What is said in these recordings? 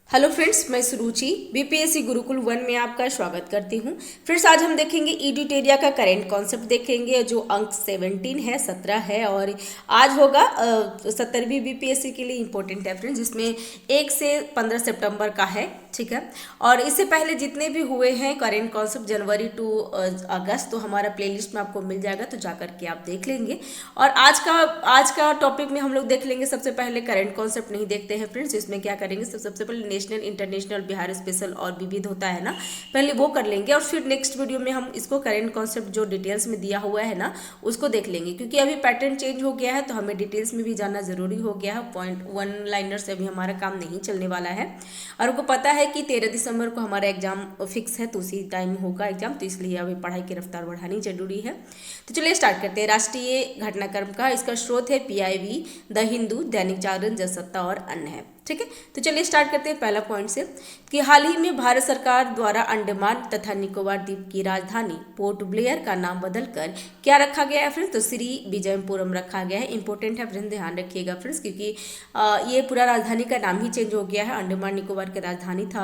Hello friends, मैं सुरुचि BPSC Gurukul 1 में आपका स्वागत करती हूं। फ्रेंड्स, आज हम देखेंगे एडिटेरिया का करेंट कॉन्सेप्ट देखेंगे जो अंक 17 है, 17 है और आज होगा 17वीं बीपीएससी के लिए इम्पोर्टेंट है फ्रेंड्स, जिसमें 1 से 15 सितंबर का है। ठीक है, और इससे पहले जितने भी हुए हैं करेंट कॉन्सेप्ट जनवरी टू अगस्त, तो हमारा प्लेलिस्ट में आपको मिल जाएगा, तो जाकर के आप देख लेंगे। और आज का टॉपिक में हम लोग देख लेंगे। सबसे पहले करेंट कॉन्सेप्ट नहीं देखते हैं फ्रेंड्स, इसमें क्या करेंगे, सबसे पहले नेशनल, इंटरनेशनल, बिहार स्पेशल और विविध होता है ना, पहले वो कर लेंगे और फिर नेक्स्ट वीडियो में हम इसको करेंट कॉन्सेप्ट जो डिटेल्स में दिया हुआ है ना उसको देख लेंगे, क्योंकि अभी पैटर्न चेंज हो गया है तो हमें डिटेल्स में भी जानना जरूरी हो गया है। पॉइंट वन लाइनर से अभी हमारा काम नहीं चलने वाला है और आपको पता है कि 13 दिसंबर को हमारा एग्जाम फिक्स है, तो उसी टाइम होगा एग्जाम, तो इसलिए अभी पढ़ाई की रफ्तार बढ़ानी जरूरी है। तो चलिए स्टार्ट करते हैं। राष्ट्रीय घटनाक्रम का इसका स्रोत है पीआईबी, द हिंदू, दैनिक जागरण, जनसत्ता और अन्य है। ठीक है, तो चलिए स्टार्ट करते हैं पहला पॉइंट से कि हाल ही में भारत सरकार द्वारा अंडमान तथा निकोबार द्वीप की राजधानी पोर्ट ब्लेयर का नाम बदलकर क्या रखा गया है फ्रेंड्स, तो श्री विजयपुरम रखा गया है। इंपॉर्टेंट है फ्रेंड्स, ध्यान रखिएगा फ्रेंड्स, क्योंकि ये पूरा राजधानी का नाम ही चेंज हो गया है। अंडमान निकोबार की राजधानी था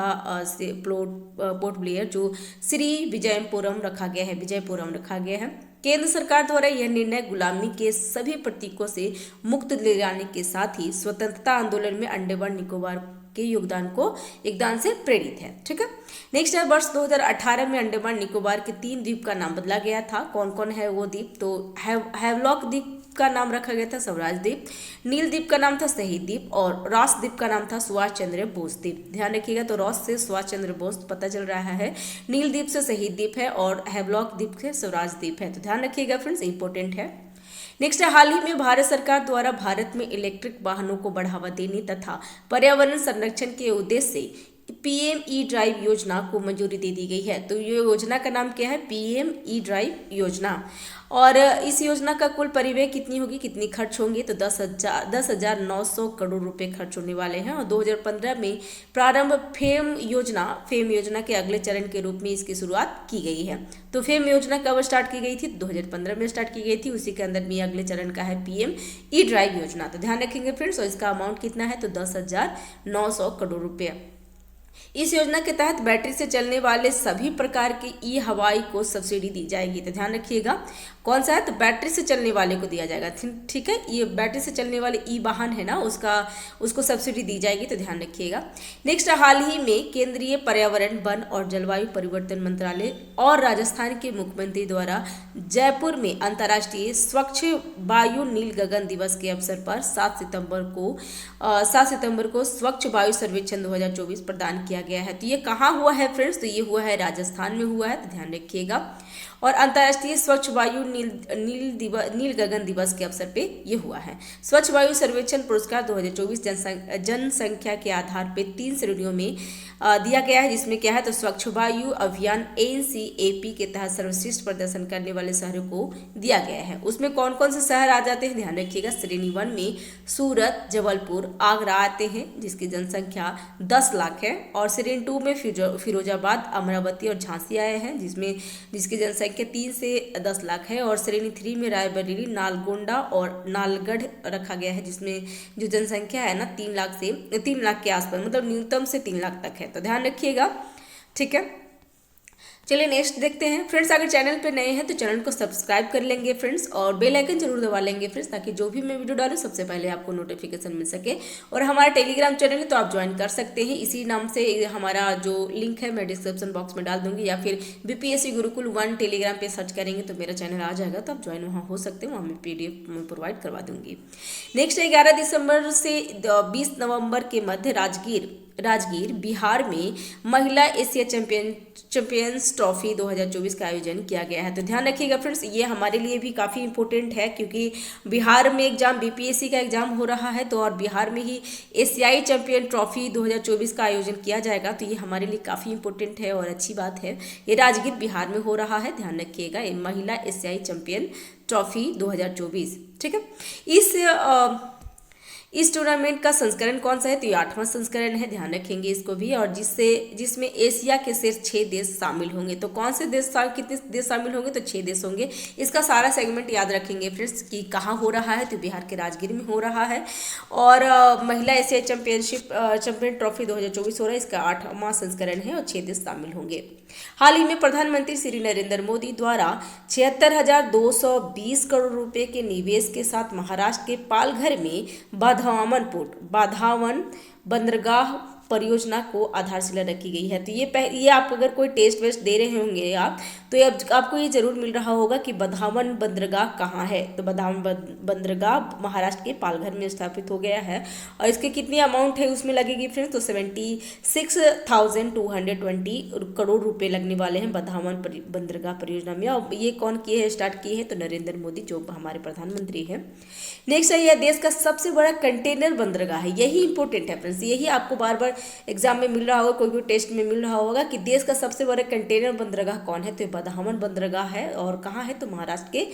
पोर्ट ब्लेयर, जो श्री विजयपुरम रखा गया है, विजयपुरम रखा गया है। केंद्र सरकार द्वारा यह निर्णय गुलामी के सभी प्रतीकों से मुक्त दिलाने के साथ ही स्वतंत्रता आंदोलन में अंडमान निकोबार के योगदान से प्रेरित है। ठीक है, नेक्स्ट है वर्ष 2018 में अंडमान निकोबार के 3 द्वीप का नाम बदला गया था। कौन कौन है वो द्वीप, तो हैवलॉक द्वीप का नाम रखा गया था स्वराज द्वीप, नील द्वीप का नाम था शहीद द्वीप और रॉस द्वीप का नाम था सुभाष चंद्र बोस द्वीप। ध्यान रखिएगा, तो रॉस से सुभाष चंद्र बोस पता चल रहा है, नील द्वीप से शहीद द्वीप है और हैवलॉक द्वीप से स्वराज द्वीप है। तो ध्यान रखिएगा फ्रेंड्स, इंपॉर्टेंट है। नेक्स्ट है हाल ही में भारत सरकार द्वारा भारत में इलेक्ट्रिक वाहनों को बढ़ावा देने तथा पर्यावरण संरक्षण के उद्देश्य से पीएम ई ड्राइव योजना को मंजूरी दे दी गई है। तो ये योजना का नाम क्या है, पीएम ई ड्राइव योजना। और इस योजना का कुल परिव्यय कितनी होगी, कितनी खर्च होंगे, तो 10,900 करोड़ रुपए खर्च होने वाले हैं। और 2015 में प्रारंभ फेम योजना के अगले चरण के रूप में इसकी शुरुआत की गई है। तो फेम योजना कब स्टार्ट की गई थी, 2015 में स्टार्ट की गई थी। उसी के अंदर में अगले चरण का है पीएम ई ड्राइव योजना। तो ध्यान रखेंगे फ्रेंड्स, और इसका अमाउंट कितना है, तो 10,900 करोड़ रुपये। इस योजना के तहत बैटरी से चलने वाले सभी प्रकार के ई हवाई को सब्सिडी दी जाएगी। तो ध्यान रखिएगा कौन सा है, तो बैटरी से चलने वाले को दिया जाएगा। ठीक है, ये बैटरी से चलने वाले ई वाहन है ना, उसको सब्सिडी दी जाएगी, तो ध्यान रखिएगा। नेक्स्ट, हाल ही में केंद्रीय पर्यावरण, वन और जलवायु परिवर्तन मंत्रालय और राजस्थान के मुख्यमंत्री द्वारा जयपुर में अंतर्राष्ट्रीय स्वच्छ वायु नील गगन दिवस के अवसर पर 7 सितंबर को स्वच्छ वायु सर्वेक्षण 2024 प्रदान किया गया है। तो ये कहाँ हुआ है फ्रेंड्स, तो ये हुआ है राजस्थान में हुआ है, तो ध्यान रखिएगा। और अंतर्राष्ट्रीय स्वच्छ वायु नील गगन दिवस के अवसर पे ये हुआ है। स्वच्छ वायु सर्वेक्षण पुरस्कार 2024 जनसंख्या के आधार पे 3 श्रेणियों में दिया गया है, जिसमें क्या है, तो स्वच्छ वायु अभियान एनसीएपी के तहत सर्वश्रेष्ठ प्रदर्शन करने वाले शहरों को दिया गया है। उसमें कौन कौन से शहर आ जाते हैं, ध्यान रखिएगा। श्रेणी 1 में सूरत, जबलपुर, आगरा आते हैं, जिसकी जनसंख्या 10 लाख है। और श्रेणी 2 में फिरोजाबाद, अमरावती और झांसी आए हैं, जिसकी जनसंख्या 3 से 10 लाख है। और श्रेणी 3 में रायबरेली, नालगोंडा और नालगढ़ रखा गया है, जिसमें जो जनसंख्या है ना 3 लाख के आसपास, मतलब न्यूनतम से 3 लाख तक है। तो ध्यान रखिएगा, ठीक है। चलिए नेक्स्ट देखते हैं फ्रेंड्स। अगर चैनल पे नए हैं तो चैनल को सब्सक्राइब कर लेंगे फ्रेंड्स, और बेल आइकन जरूर दबा लेंगे फ्रेंड्स, ताकि जो भी मैं वीडियो डालूँ सबसे पहले आपको नोटिफिकेशन मिल सके। और हमारा टेलीग्राम चैनल है तो आप ज्वाइन कर सकते हैं, इसी नाम से हमारा जो लिंक है मैं डिस्क्रिप्शन बॉक्स में डाल दूंगी, या फिर बीपीएससी गुरुकुल 1 टेलीग्राम पे सर्च करेंगे तो मेरा चैनल आ जाएगा, तो आप ज्वाइन वहाँ हो सकते हैं, वहाँ मैं PDF में प्रोवाइड करवा दूंगी। नेक्स्ट 11 दिसंबर से 20 नवंबर के मध्य राजगीर बिहार में महिला एशिया चैंपियंस ट्रॉफी 2024 का आयोजन किया गया है। तो ध्यान रखिएगा फ्रेंड्स, ये हमारे लिए भी काफ़ी इंपॉर्टेंट है, क्योंकि बिहार में एग्जाम बीपीएससी का एग्जाम हो रहा है, तो और बिहार में ही एशियाई चैंपियन ट्रॉफी 2024 का आयोजन किया जाएगा। तो ये हमारे लिए काफ़ी इंपॉर्टेंट है और अच्छी बात है। ये राजगीर बिहार में हो रहा है, ध्यान रखिएगा, ये महिला एशियाई चैंपियन ट्रॉफी 2024। ठीक है, इस टूर्नामेंट का संस्करण कौन सा है, तो ये 8वां संस्करण है, ध्यान रखेंगे इसको भी। और जिसमें एशिया के सिर्फ 6 देश शामिल होंगे। तो कौन से देश कितने देश शामिल होंगे, तो 6 देश होंगे। इसका सारा सेगमेंट याद रखेंगे फ्रेंड्स कि कहाँ हो रहा है, तो बिहार के राजगीर में हो रहा है। और महिला एशियाई चैंपियन ट्रॉफी 2024 हो रहा है, इसका 8वां संस्करण है और 6 देश शामिल होंगे। हाल ही में प्रधानमंत्री श्री नरेंद्र मोदी द्वारा 76,220 करोड़ रुपए के निवेश के साथ महाराष्ट्र के पालघर में बाधावन बंदरगाह परियोजना को आधारशिला रखी गई है। तो ये आप अगर कोई टेस्ट वेस्ट दे रहे होंगे आप, तो अब आपको ये जरूर मिल रहा होगा कि बधावन बंदरगाह कहाँ है। तो बधावन बंदरगाह महाराष्ट्र के पालघर में स्थापित हो गया है। और इसके कितनी अमाउंट है उसमें लगेगी फ्रेंड्स, तो 76,220 करोड़ रुपए लगने वाले हैं बधावन बंदरगाह परियोजना में। और ये कौन किए हैं, स्टार्ट किए हैं, तो नरेंद्र मोदी जो हमारे प्रधानमंत्री हैं। नेक्स्ट है, यह देश का सबसे बड़ा कंटेनर बंदरगाह है। यही इंपॉर्टेंट है फ्रेंड्स, यही आपको बार बार एग्जाम में मिल रहा होगा, कोई टेस्ट में मिल रहा होगा कि देश का सबसे बड़ा कंटेनर बंदरगाह कौन है, तो बधावन बंदरगाह है। और कहाँ है, तो महाराष्ट्र के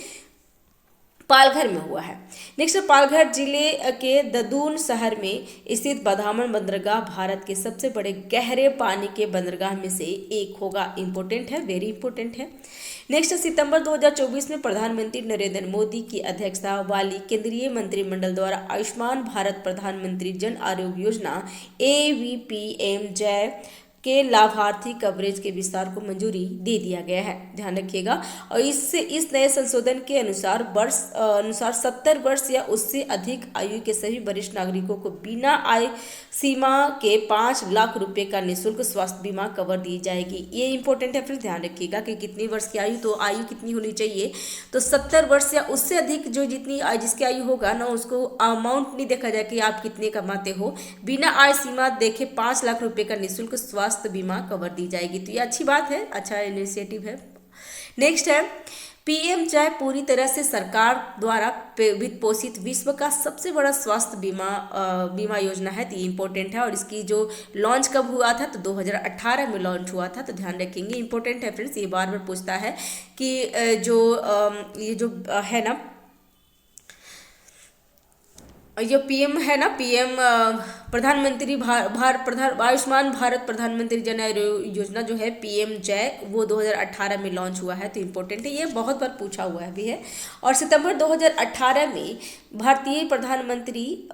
पालघर में हुआ है। नेक्स्ट, पालघर जिले के ददून शहर में स्थित बधावन बंदरगाह भारत के सबसे बड़े गहरे पानी के बंदरगाह में से एक होगा। इंपॉर्टेंट है, वेरी इंपॉर्टेंट है। नेक्स्ट, सितंबर 2024 में प्रधानमंत्री नरेंद्र मोदी की अध्यक्षता वाली केंद्रीय मंत्रिमंडल द्वारा आयुष्मान भारत प्रधानमंत्री जन आरोग्य योजना AVPM-जय के लाभार्थी कवरेज के विस्तार को मंजूरी दे दिया गया है, ध्यान रखिएगा। और इस नए संशोधन के अनुसार 70 वर्ष या उससे अधिक आयु के सभी वरिष्ठ नागरिकों को बिना आय सीमा के 5 लाख रुपए का निःशुल्क स्वास्थ्य बीमा कवर दी जाएगी। ये इंपॉर्टेंट है, फिर ध्यान रखिएगा कि कितनी वर्ष की आयु, तो आयु कितनी होनी चाहिए, तो 70 वर्ष या उससे अधिक जो जिसकी आयु होगा ना, उसको अमाउंट नहीं देखा जाए कि आप कितने कमाते हो, बिना आय सीमा देखे 5 लाख रुपए का निःशुल्क स्वास्थ्य बीमा कवर दी जाएगी। तो ये अच्छी बात है, अच्छा इनिशिएटिव है। नेक्स्ट है, PM-जय पूरी तरह से सरकार द्वारा वित्त पोषित विश्व का सबसे बड़ा स्वास्थ्य बीमा योजना है। तो ये इंपॉर्टेंट है। और इसकी जो लॉन्च कब हुआ था, तो 2018 में लॉन्च हुआ था, तो ध्यान रखेंगे, इंपॉर्टेंट है फ्रेंड्स। ये बार बार पूछता है कि ये जो है ना, जो PM है ना, PM प्रधानमंत्री आयुष्मान भारत प्रधानमंत्री जन आरोग्य योजना जो है PM-जय, वो 2018 में लॉन्च हुआ है। तो इम्पोर्टेंट है, ये बहुत बार पूछा हुआ है भी है। और सितंबर 2018 में भारतीय प्रधानमंत्री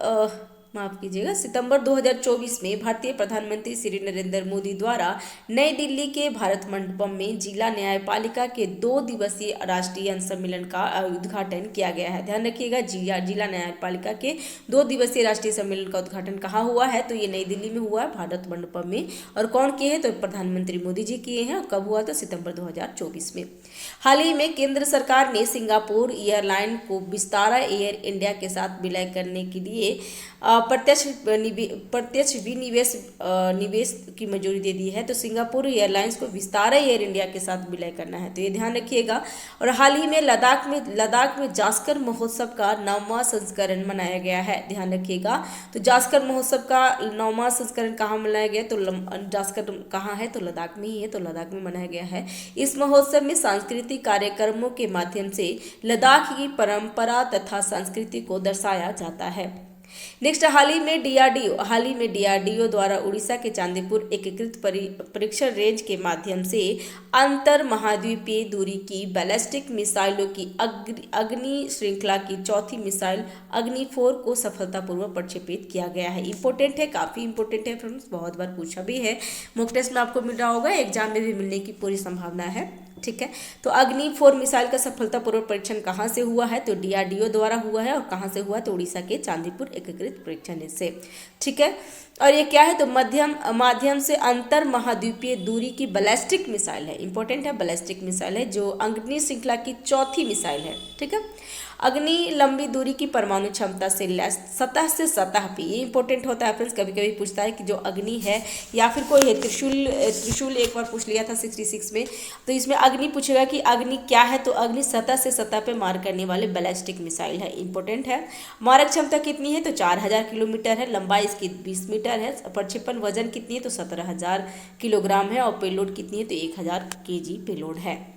माफ कीजिएगा, सितंबर 2024 में भारतीय प्रधानमंत्री श्री नरेंद्र मोदी द्वारा नई दिल्ली के भारत मंडपम में जिला न्यायपालिका के 2 दिवसीय राष्ट्रीय सम्मेलन का उद्घाटन किया गया है। ध्यान रखिएगा, जिला न्यायपालिका के 2 दिवसीय राष्ट्रीय सम्मेलन का उद्घाटन कहाँ हुआ है, तो ये नई दिल्ली में हुआ है, भारत मंडपम में। और कौन किए हैं, तो प्रधानमंत्री मोदी जी किए हैं। और कब हुआ, तो सितंबर 2024 में। हाल ही में केंद्र सरकार ने सिंगापुर एयरलाइन को विस्तारा एयर इंडिया के साथ विलय करने के लिए प्रत्यक्ष निवेश की मंजूरी दे दी है। तो सिंगापुर एयरलाइंस को विस्तारा एयर इंडिया के साथ विलय करना है, तो ये ध्यान रखिएगा। और हाल ही में लद्दाख में जास्कर महोत्सव का 9वां संस्करण मनाया गया है, ध्यान रखिएगा। तो जास्कर महोत्सव का 9वां संस्करण कहाँ मनाया गया, तो जास्कर कहाँ है, तो लद्दाख में ही है, तो लद्दाख में मनाया गया है। इस महोत्सव में सांस्कृतिक कार्यक्रमों के माध्यम से लद्दाख की परंपरा तथा संस्कृति को दर्शाया जाता है। नेक्स्ट, हाल ही में DRDO द्वारा उड़ीसा के चांदीपुर एकीकृत परीक्षण रेंज के माध्यम से अंतर महाद्वीपीय दूरी की बैलिस्टिक मिसाइलों की अग्नि श्रृंखला की चौथी मिसाइल अग्नि-4 को सफलतापूर्वक प्रक्षेपित किया गया है। इंपॉर्टेंट है, काफी इंपॉर्टेंट है फ्रेंड्स, बहुत बार पूछा भी है, मॉक टेस्ट में आपको मिल रहा होगा, एग्जाम में भी मिलने की पूरी संभावना है, ठीक है। तो अग्नि-4 मिसाइल का सफलतापूर्वक परीक्षण कहाँ से हुआ है, तो DRDO द्वारा हुआ है। और कहाँ से हुआ, तो उड़ीसा के चांदीपुर एकीकृत परीक्षण से, ठीक है। और ये क्या है, तो माध्यम से अंतर महाद्वीपीय दूरी की बैलिस्टिक मिसाइल है, इंपॉर्टेंट है, बैलिस्टिक मिसाइल है, जो अग्नि श्रृंखला की चौथी मिसाइल है, ठीक है। अग्नि लंबी दूरी की परमाणु क्षमता से लैस सतह से सतह पे, ये इंपॉर्टेंट होता है फ्रेंड्स, कभी कभी पूछता है कि जो अग्नि है या फिर कोई है त्रिशूल एक बार पूछ लिया था 66 में, तो इसमें अग्नि पूछेगा कि अग्नि क्या है, तो अग्नि सतह से सतह पे मार करने वाले बैलिस्टिक मिसाइल है, इंपॉर्टेंट है। मारक क्षमता कितनी है, तो 4000 किलोमीटर है, लंबाई इसकी 20 मीटर है, प्रक्षेपण वजन कितनी है, तो 17000 किलोग्राम है, और पेलोड कितनी है, तो 1000 kg पेलोड है।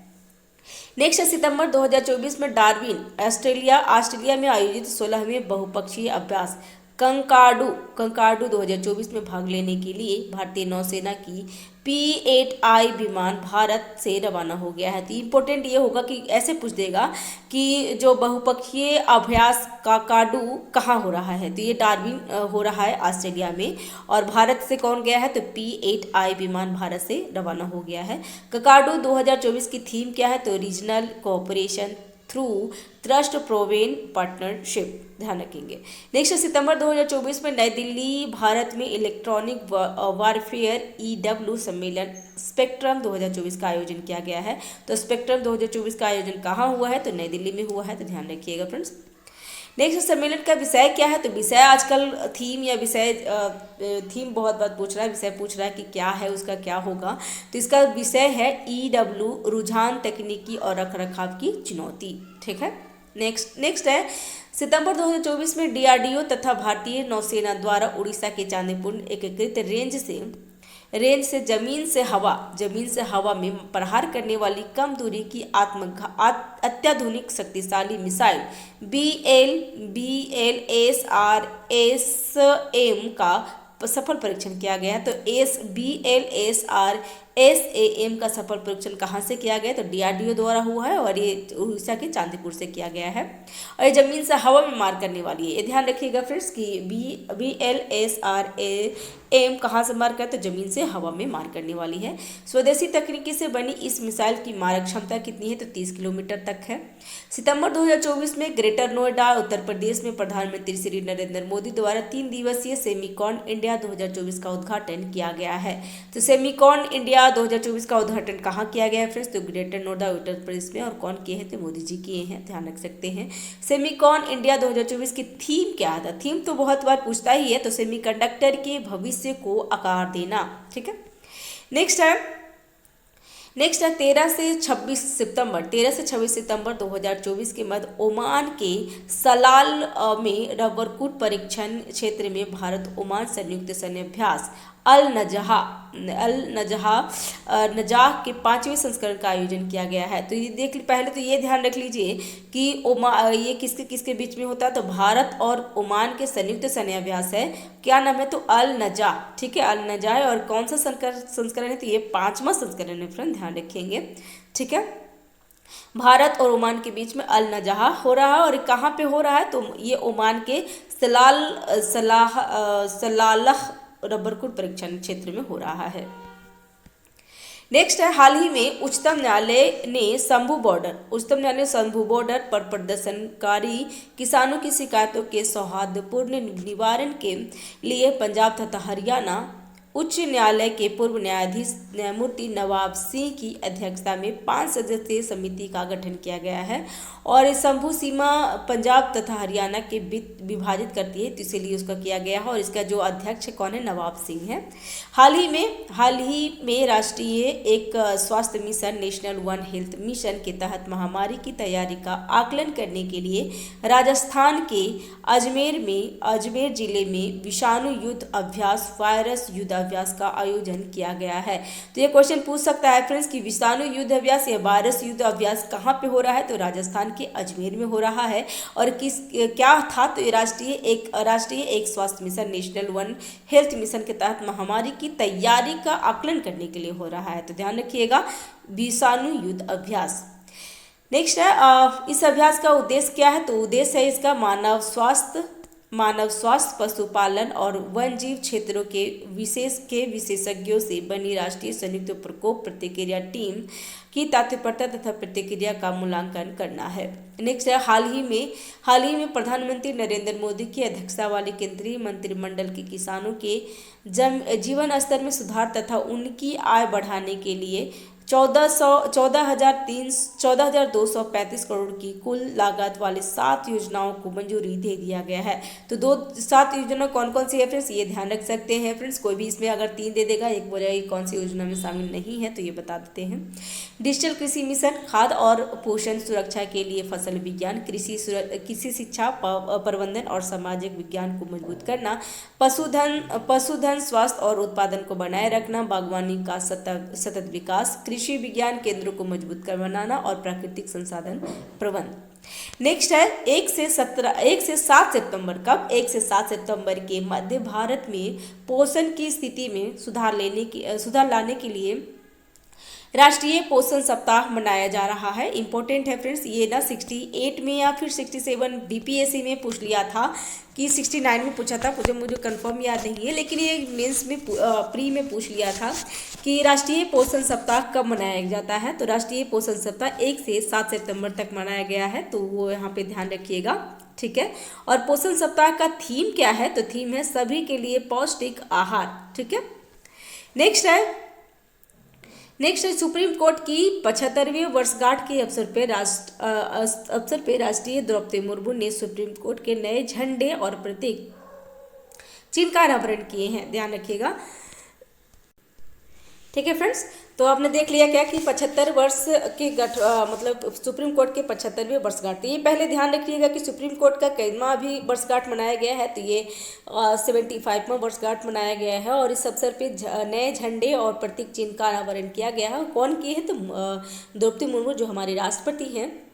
नेक्स्ट, सितंबर 2024 में डार्विन ऑस्ट्रेलिया में आयोजित 16वें बहुपक्षीय अभ्यास कंकाडू 2024 में भाग लेने के लिए भारतीय नौसेना की P-8I विमान भारत से रवाना हो गया है। तो इम्पोर्टेंट ये होगा कि ऐसे पूछ देगा कि जो बहुपक्षीय अभ्यास काकाडू कहाँ हो रहा है, तो ये डार्विन हो रहा है ऑस्ट्रेलिया में। और भारत से कौन गया है, तो P-8I विमान भारत से रवाना हो गया है। काकाडू 2024 की थीम क्या है, तो regional cooperation through trust proven partnership, ध्यान रखेंगे। नेक्स्ट, सितंबर 2024 में नई दिल्ली भारत में इलेक्ट्रॉनिक वारफेयर EW सम्मेलन स्पेक्ट्रम 2024 का आयोजन किया गया है। तो स्पेक्ट्रम 2024 का आयोजन कहाँ हुआ है, तो नई दिल्ली में हुआ है, तो ध्यान रखिएगा फ्रेंड्स। नेक्स्ट, सम्मेलन का विषय क्या है, तो विषय आजकल थीम या विषय थीम बहुत बार पूछ रहा है, विषय पूछ रहा है कि क्या है, उसका क्या होगा। तो इसका विषय है EW रुझान, तकनीकी और रखरखाव की चुनौती। ठीक है। नेक्स्ट है, सितंबर 2024 में DRDO तथा भारतीय नौसेना द्वारा उड़ीसा के चांदीपुर एकीकृत रेंज से जमीन से हवा में प्रहार करने वाली कम दूरी की अत्याधुनिक शक्तिशाली मिसाइल BLSRSAM का सफल परीक्षण किया गया है। तो BLSRSAM का सफल परीक्षण कहाँ से किया गया, तो DRDO द्वारा हुआ है और ये उड़ीसा के चांदीपुर से किया गया है। और ये जमीन से हवा में मार करने वाली है, ये ध्यान रखिएगा फ्रेंड्स कि BLSRAM कहाँ से मार कर, तो जमीन से हवा में मार करने वाली है। स्वदेशी तकनीकी से बनी इस मिसाइल की मारक क्षमता कितनी है, तो 30 किलोमीटर तक है। सितंबर 2024 में ग्रेटर नोएडा उत्तर प्रदेश में प्रधानमंत्री श्री नरेंद्र मोदी द्वारा 3 दिवसीय सेमिकॉन इंडिया 2024 का उद्घाटन किया गया है। तो सेमिकॉन इंडिया 2024 का उद्घाटन कहाँ किया गया है फ्रेंड्स, तो ग्रेटर नोएडा उत्तर प्रदेश में। और कौन किए हैं, तो मोदी जी किए हैं, ध्यान रख सकते हैं। सेमिकॉन इंडिया 2024 की थीम क्या था, थीम तो बहुत बार पूछता ही है, तो सेमीकंडक्टर के भविष्य को आकार देना। ठीक है। नेक्स्ट है 13 से 26 सितंबर 2024 के मध्य ओमान के सलाल में रबरकूट परीक्षण क्षेत्र में भारत ओमान संयुक्त सैन्य अभ्यास अल नजाह के 5वें संस्करण का आयोजन किया गया है। तो ये पहले तो ये ध्यान रख लीजिए कि ये किसके बीच में होता है, तो भारत और ओमान के संयुक्त सैन्य अभ्यास है। क्या नाम है, तो अल नजाह। ठीक है, अल नजाह है। और कौन सा संस्करण है, तो ये 5वां संस्करण है फ्रेंड, ध्यान रखेंगे। ठीक है। भारत और ओमान के बीच में अल नजाह हो रहा है। और कहाँ पे हो रहा है, तो ये ओमान के सलालह रबरकूट परीक्षण क्षेत्र में हो रहा है। नेक्स्ट है, हाल ही में उच्चतम न्यायालय ने शंभू बॉर्डर पर प्रदर्शनकारी किसानों की शिकायतों के सौहार्दपूर्ण निवारण के लिए पंजाब तथा हरियाणा उच्च न्यायालय के पूर्व न्यायाधीश न्यायमूर्ति नवाब सिंह की अध्यक्षता में 5 सदस्यीय समिति का गठन किया गया है। और शंभू सीमा पंजाब तथा हरियाणा के विभाजित करती है, तो इसीलिए उसका किया गया है। और इसका जो अध्यक्ष कौन है, नवाब सिंह है। हाल ही में राष्ट्रीय एक स्वास्थ्य mission national one health mission के तहत महामारी की तैयारी का आकलन करने के लिए राजस्थान के अजमेर जिले में विषाणु युद्ध अभ्यास वायरस युद्ध अभ्यास का आयोजन किया गया है। तो ये क्वेश्चन पूछ सकता है फ्रेंड्स कि विषाणु युद्ध अभ्यास या वायरस युद्ध अभ्यास कहाँ पे हो रहा है, तो राजस्थान के अजमेर में हो रहा है। और क्या था, तो ये राष्ट्रीय एक स्वास्थ्य mission national one health mission के तहत महामारी की तैयारी का आकलन करने के लिए हो रहा है। तो ध्यान रखिएगा, विषाणु युद्ध अभ्यास। नेक्स्ट है, इस अभ्यास का उद्देश्य क्या है, तो उद्देश्य है इसका मानव स्वास्थ्य, पशुपालन और वन्यजीव क्षेत्रों के विशेषज्ञों से बनी राष्ट्रीय संयुक्त प्रकोप प्रतिक्रिया टीम की तत्परता तथा प्रतिक्रिया का मूल्यांकन करना है। नेक्स्ट है, हाल ही में प्रधानमंत्री नरेंद्र मोदी की अध्यक्षता वाली केंद्रीय मंत्रिमंडल के किसानों के जीवन स्तर में सुधार तथा उनकी आय बढ़ाने के लिए 14,235 करोड़ की कुल लागत वाले 7 योजनाओं को मंजूरी दे दिया गया है। तो 7 योजना कौन कौन सी है फ्रेंड्स, ये ध्यान रख सकते हैं फ्रेंड्स। कोई भी इसमें अगर 3 दे देगा, एक बोलेगा कौन सी योजना में शामिल नहीं है, तो ये बता देते हैं। डिजिटल कृषि मिशन, खाद्य और पोषण सुरक्षा के लिए फसल विज्ञान, कृषि शिक्षा प्रबंधन और सामाजिक विज्ञान को मजबूत करना, पशुधन स्वास्थ्य और उत्पादन को बनाए रखना, बागवानी का सतत विकास, कृषि विज्ञान केंद्रों को मजबूत कर बनाना और प्राकृतिक संसाधन प्रबंधन। नेक्स्ट है 1 से 7 सितंबर, कब 1 से 7 सितंबर के मध्य भारत में पोषण की स्थिति में सुधार लाने के लिए राष्ट्रीय पोषण सप्ताह मनाया जा रहा है। इंपॉर्टेंट है फ्रेंड्स, ये ना 68 में या फिर 67 बीपीएससी में पूछ लिया था कि 69 में पूछा था, मुझे कंफर्म याद नहीं है, लेकिन ये मेंस में प्री में पूछ लिया था कि राष्ट्रीय पोषण सप्ताह कब मनाया जाता है। तो राष्ट्रीय पोषण सप्ताह 1 से 7 सितंबर तक मनाया गया है, तो वो यहाँ पे ध्यान रखिएगा, ठीक है। और पोषण सप्ताह का थीम क्या है, तो थीम है सभी के लिए पौष्टिक आहार, ठीक है। नेक्स्ट है सुप्रीम कोर्ट की 75वीं वर्षगांठ के अवसर पे राष्ट्रीय द्रौपदी मुर्मू ने सुप्रीम कोर्ट के नए झंडे और प्रतीक चिन्ह का अनावरण किए हैं, ध्यान रखिएगा, ठीक है फ्रेंड्स। तो आपने देख लिया क्या कि 75 वर्ष के मतलब सुप्रीम कोर्ट के 75वें वर्षगांठ। ये पहले ध्यान रखिएगा कि सुप्रीम कोर्ट का कितना भी वर्षगांठ मनाया गया है, तो ये 75वां वर्षगांठ मनाया गया है। और इस अवसर पे नए झंडे और प्रतीक चिन्ह का अनावरण किया गया है। कौन किए हैं, तो द्रौपदी मुर्मू जो हमारी राष्ट्रपति हैं।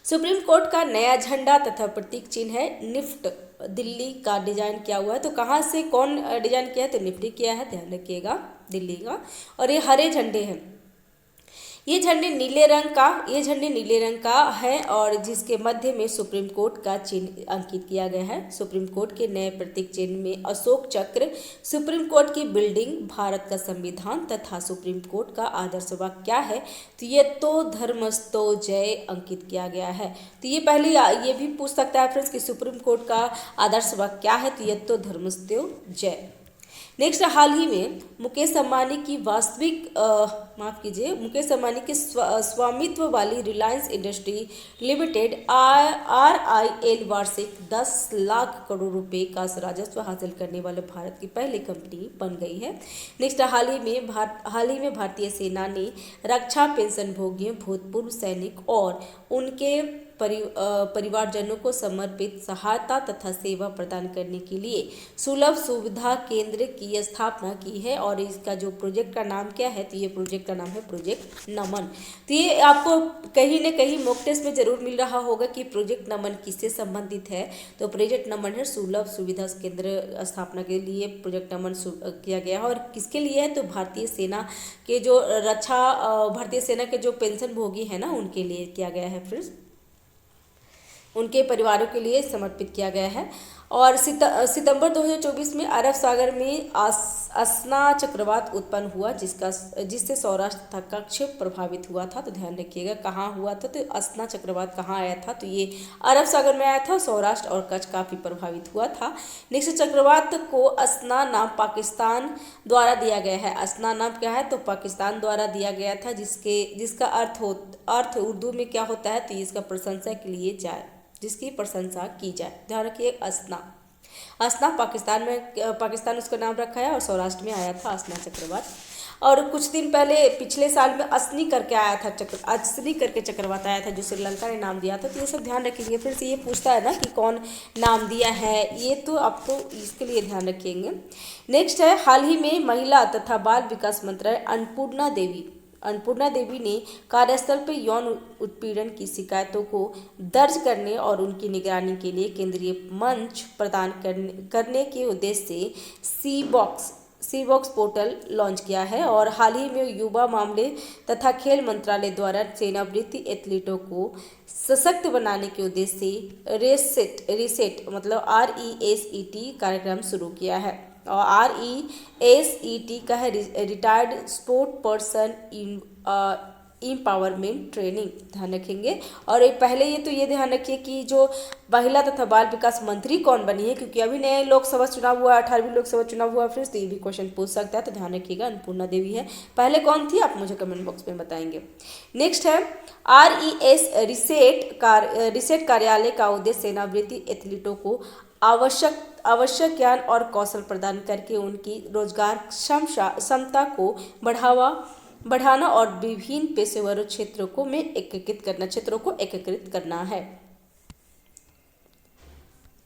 सुप्रीम कोर्ट का नया झंडा तथा प्रतीक चिन्ह है निफ्ट, दिल्ली का डिजाइन किया हुआ है। तो कहाँ से कौन डिजाइन किया है, तो निफ्ट किया है, ध्यान रखिएगा, दिल्ली का। और ये हरे झंडे हैं, ये झंडे नीले रंग का है और जिसके मध्य में सुप्रीम कोर्ट का चिन्ह अंकित किया गया है। सुप्रीम कोर्ट के नए प्रतीक चिन्ह में अशोक चक्र, सुप्रीम कोर्ट की बिल्डिंग, भारत का संविधान तथा सुप्रीम कोर्ट का आदर्श वाक्य क्या है, तो ये तो धर्मस्तो जय अंकित किया गया है। तो ये पहले ये भी पूछ सकता है फ्रेंड्स कि सुप्रीम कोर्ट का आदर्श वाक्य क्या है, तो ये तो धर्मस्तो जय। नेक्स्ट, हाल ही में मुकेश अंबानी की मुकेश अंबानी के स्वामित्व वाली रिलायंस इंडस्ट्री लिमिटेड RIL वार्षिक 10 लाख करोड़ रुपए का राजस्व हासिल करने वाले भारत की पहली कंपनी बन गई है। नेक्स्ट, हाल ही में भारतीय सेना ने रक्षा पेंशन भोगियों, भूतपूर्व सैनिक और उनके परिवारजनों को समर्पित सहायता तथा सेवा प्रदान करने के लिए सुलभ सुविधा केंद्र की स्थापना की है। और इसका जो प्रोजेक्ट का नाम क्या है, तो ये प्रोजेक्ट का नाम है प्रोजेक्ट नमन। तो ये आपको कहीं न कहीं मॉक टेस्ट में जरूर मिल रहा होगा कि प्रोजेक्ट नमन किससे संबंधित है। तो प्रोजेक्ट नमन है सुलभ सुविधा केंद्र स्थापना के लिए प्रोजेक्ट नमन किया गया है। और किसके लिए है, तो भारतीय सेना के जो पेंशन भोगी है ना, उनके लिए किया गया है फ्रेंड्स, उनके परिवारों के लिए समर्पित किया गया है। और सितंबर 2024 में अरब सागर में असना चक्रवात उत्पन्न हुआ, जिससे सौराष्ट्र तथा कच्छ प्रभावित हुआ था। तो ध्यान रखिएगा कहाँ हुआ था, तो असना चक्रवात कहाँ आया था, तो ये अरब सागर में आया था। सौराष्ट्र और कच्छ काफ़ी प्रभावित हुआ था। नेक्स्ट, चक्रवात को असना नाम पाकिस्तान द्वारा दिया गया है। असना नाम क्या है, तो पाकिस्तान द्वारा दिया गया था, जिसका अर्थ उर्दू में क्या होता है, तो इसका प्रशंसा के लिए जाए, जिसकी प्रशंसा की जाए। ध्यान रखिए, असना पाकिस्तान उसका नाम रखा है और सौराष्ट्र में आया था असना चक्रवात। और कुछ दिन पहले पिछले साल में असनी करके चक्रवात आया था, जो श्रीलंका ने नाम दिया था। तो ये सब ध्यान रखिए। फिर से ये पूछता है ना कि कौन नाम दिया है, ये तो आपको इसके लिए ध्यान रखेंगे। नेक्स्ट है, हाल ही में महिला तथा बाल विकास मंत्री अन्नपूर्णा देवी ने कार्यस्थल पर यौन उत्पीड़न की शिकायतों को दर्ज करने और उनकी निगरानी के लिए केंद्रीय मंच प्रदान करने के उद्देश्य से सी बॉक्स पोर्टल लॉन्च किया है। और हाल ही में युवा मामले तथा खेल मंत्रालय द्वारा सेवानिवृत्त एथलीटों को सशक्त बनाने के उद्देश्य से रीसेट मतलब RESET कार्यक्रम शुरू किया है। और RESET का है retired sport person empowerment training, ध्यान रखेंगे। और पहले ये ध्यान रखिए कि जो महिला तथा बाल विकास मंत्री कौन बनी है, क्योंकि अभी नए लोकसभा चुनाव हुआ, 18वीं लोकसभा चुनाव हुआ फिर, तो ये भी क्वेश्चन पूछ सकता है। तो ध्यान रखिएगा, अन्नपूर्णा देवी है। पहले कौन थी, आप मुझे कमेंट बॉक्स में बताएंगे। नेक्स्ट है, रीसेट कार्यालय का उद्देश्य सेवानिवृत्त एथलीटों को आवश्यक ज्ञान और कौशल प्रदान करके उनकी रोजगार क्षमता को बढ़ाना और विभिन्न पेशेवर क्षेत्रों को एकीकृत करना है।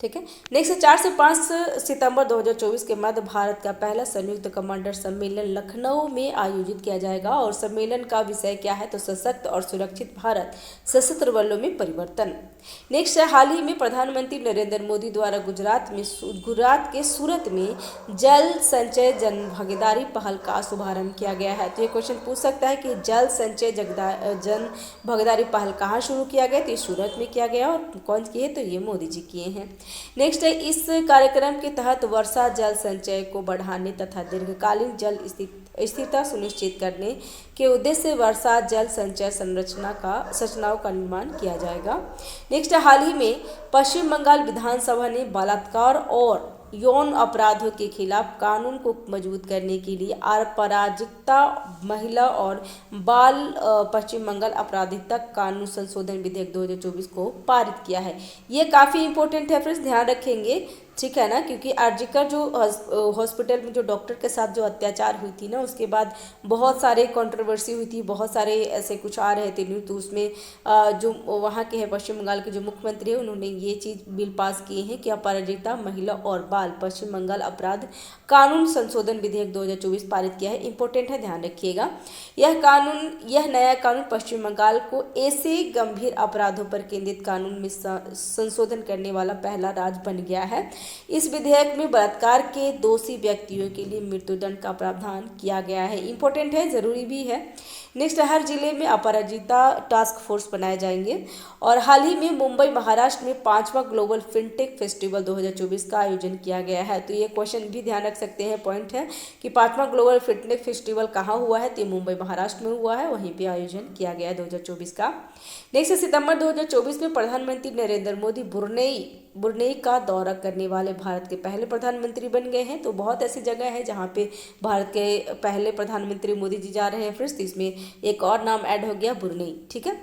ठीक है। नेक्स्ट 4 से 5 सितंबर 2024 के मध्य भारत का पहला संयुक्त कमांडर सम्मेलन लखनऊ में आयोजित किया जाएगा और सम्मेलन का विषय क्या है तो सशक्त और सुरक्षित भारत, सशस्त्र बलों में परिवर्तन। नेक्स्ट है, हाल ही में प्रधानमंत्री नरेंद्र मोदी द्वारा गुजरात के सूरत में जल संचय जन भागीदारी पहल का शुभारंभ किया गया है। तो ये क्वेश्चन पूछ सकता है कि जल संचय जन भागीदारी पहल कहाँ शुरू किया गया, तो ये सूरत में किया गया और कौन किए, तो ये मोदी जी किए हैं। नेक्स्ट है, इस कार्यक्रम के तहत वर्षा जल संचय को बढ़ाने तथा दीर्घकालीन जल स्थिरता सुनिश्चित करने के उद्देश्य से वर्षा जल संचय संरचनाओं का निर्माण किया जाएगा। नेक्स्ट, हाल ही में पश्चिम बंगाल विधानसभा ने बलात्कार और यौन अपराधों के खिलाफ कानून को मजबूत करने के लिए अपराजिता महिला और बाल पश्चिम बंगाल आपराधिकता कानून संशोधन विधेयक 2024 को पारित किया है। ये काफ़ी इंपॉर्टेंट है फ्रेंड्स, ध्यान रखेंगे, ठीक है ना, क्योंकि आरजीकर जो हॉस्पिटल में जो डॉक्टर के साथ जो अत्याचार हुई थी ना, उसके बाद बहुत सारे कंट्रोवर्सी हुई थी, बहुत सारे ऐसे कुछ आ रहे थे न्यूज़। तो उसमें जो वहाँ के हैं पश्चिम बंगाल के जो मुख्यमंत्री हैं, उन्होंने ये चीज़ बिल पास किए हैं कि अपराजिता महिला और बाल पश्चिम बंगाल अपराध कानून संशोधन विधेयक 2024 पारित किया है। इंपॉर्टेंट है, ध्यान रखिएगा। यह नया कानून पश्चिम बंगाल को ऐसे गंभीर अपराधों पर केंद्रित कानून में संशोधन करने वाला पहला राज्य बन गया है। इस विधेयक में बलात्कार के दोषी व्यक्तियों के लिए मृत्युदंड का प्रावधान किया गया है। इंपॉर्टेंट है, जरूरी भी है। नेक्स्ट, हर जिले में अपराजिता टास्क फोर्स बनाए जाएंगे। और हाल ही में मुंबई महाराष्ट्र में 5वां ग्लोबल फिनटेक फेस्टिवल 2024 का आयोजन किया गया है। तो ये क्वेश्चन भी ध्यान रख सकते हैं, पॉइंट है कि 5वां ग्लोबल फिनटेक फेस्टिवल कहाँ हुआ है, तो ये मुंबई महाराष्ट्र में हुआ है, वहीं पे आयोजन किया गया है 2024 का। नेक्स्ट, सितंबर 2024 में प्रधानमंत्री नरेंद्र मोदी बुरुनेई का दौरा करने वाले भारत के पहले प्रधानमंत्री बन गए हैं। तो बहुत ऐसी जगह है जहाँ पे भारत के पहले प्रधानमंत्री मोदी जी जा रहे हैं फ्रेंड्स। इसमें एक और नाम ऐड हो गया, बुरुनेई, ठीक है।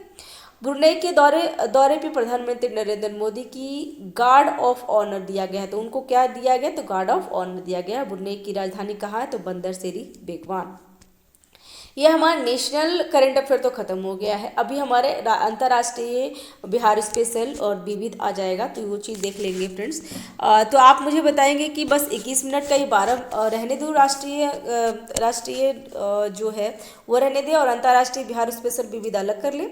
बुरुनेई के दौरे पे प्रधानमंत्री नरेंद्र मोदी की गार्ड ऑफ ऑनर दिया गया है। तो उनको क्या दिया गया, तो गार्ड ऑफ ऑनर दिया गया। बुरुनेई की राजधानी कहाँ है, तो बंदर सेरी बेगवान। ये हमारा नेशनल करंट अफेयर तो खत्म हो गया है। अभी हमारे अंतर्राष्ट्रीय बिहार स्पेशल और विविध आ जाएगा, तो वो चीज़ देख लेंगे फ्रेंड्स। तो आप मुझे बताएंगे कि बस 21 मिनट का ये 12 रहने दो, राष्ट्रीय जो है वो रहने दें और अंतर्राष्ट्रीय बिहार स्पेशल विविध अलग कर लें,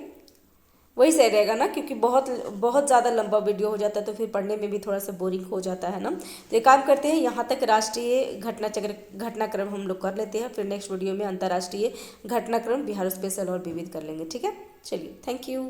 वही सही रहेगा ना, क्योंकि बहुत ज़्यादा लंबा वीडियो हो जाता है तो फिर पढ़ने में भी थोड़ा सा बोरिंग हो जाता है ना। तो एक काम करते हैं, यहाँ तक राष्ट्रीय घटनाक्रम हम लोग कर लेते हैं, फिर नेक्स्ट वीडियो में अंतर्राष्ट्रीय घटनाक्रम बिहार स्पेशल और विविध कर लेंगे, ठीक है। चलिए, थैंक यू।